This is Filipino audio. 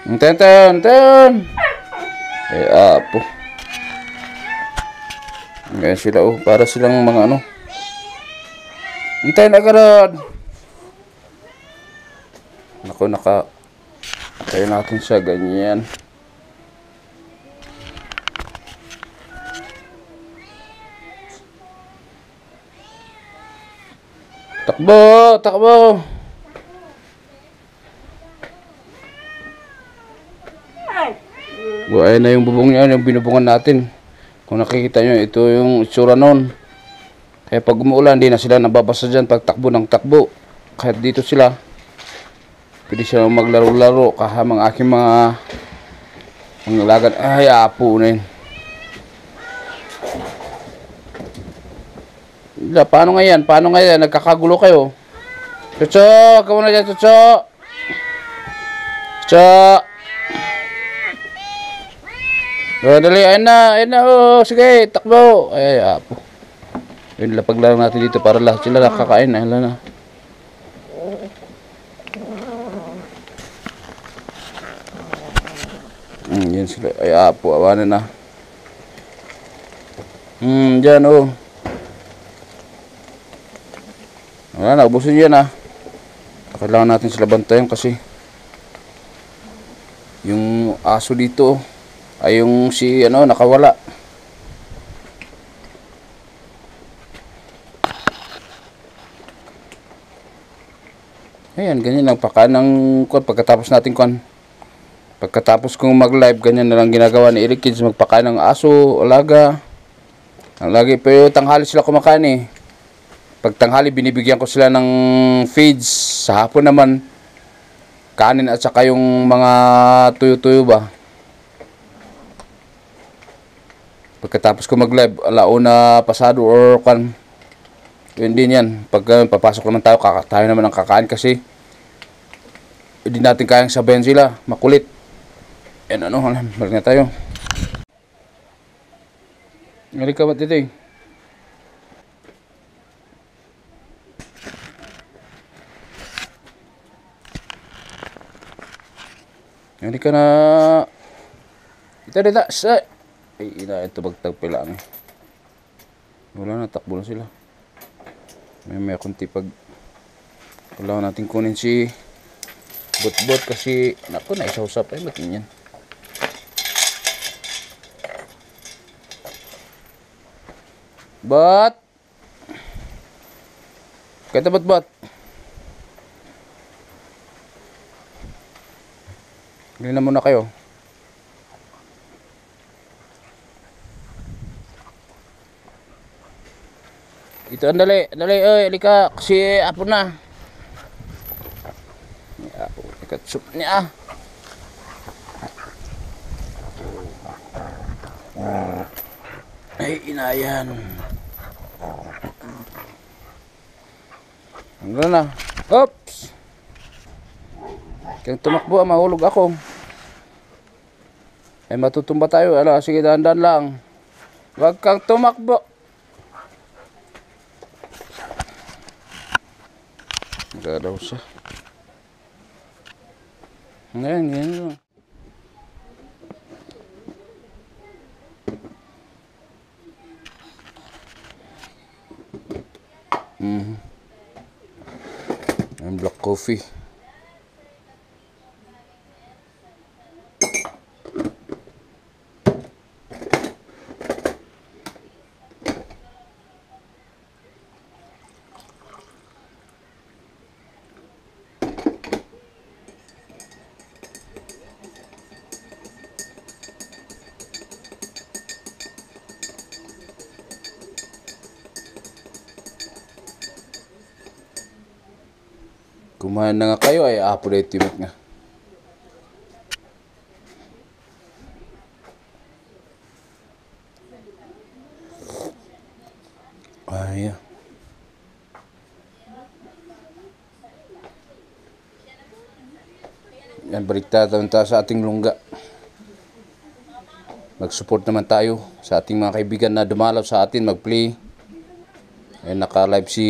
Ten. Ay, apo. Ngayon sila, oh. Para silang mga ano. Hintayin agad. Naku, tayo natin siya ganyan. Takbo. Ayun na yung bubong niya, yung binubungan natin. Kung nakikita nyo, ito yung itsura nun. Kaya pag umuulan, di na sila nababasa dyan pag takbo ng takbo. Kahit dito sila, pwede sila maglaro-laro kahamang aking mga lagad. Ay, apo na yun. Paano nga yan? Nagkakagulo kayo. Chucho! Ka muna dyan, Chucho! Dali, ayun na, oh, sige, takbo. Ay, apo. Yun, lapag lang natin dito para lahat sila nakakain. Ayun na. Yan sila. Ay, apo, awanan na. Dyan, oh. Wala na, ubusin yan, ah. Kailangan natin sila bantayan kasi yung aso dito, ay yung nakawala. Ayan, ganyan lang pagkain ng pagkatapos natin pagkatapos kong mag-live, ganyan na lang ginagawa ni Eric Kids, magpakain ng aso, alaga. Ang lagi pero tanghali sila kumakain eh. Pag tanghali binibigyan ko sila ng feeds, sa hapon naman kanin at saka yung mga tuyo-tuyo ba. Pagkatapos ko mag-live, alauna pasado or yun din yan. Pag papasok naman tayo naman ang kakain kasi hindi natin kayang sabayan sila, makulit. Yan balik na tayo. Halika ba't ito eh? Halika na. Dito. Ay, ito bagtagpi lang eh. Wala na, takbo na sila. May kunti pag kailangan natin kunin si Bot kasi naku, naisawsap ay ba't yan. Bot! Kaya Bot. Gawin na muna kayo. Ito, dali, oy, halika, kasi apo na. Apo, ikatsup niya. Ay, inayan. Hanggang na. Oops! Kaya tumakbo, mahulog ako. Ay, matutumba tayo. Ala, sige, dahan-dahan lang. Huwag kang tumakbo. Gadaw siya. Ngayon, ganyan. Ang black coffee. Kumain na nga kayo ay apo na itimit nga. Ay, yan, baliktad naman tayo sa ating lungga. Mag-support naman tayo sa ating mga kaibigan na dumalaw sa atin, mag-play. Ay, naka-live si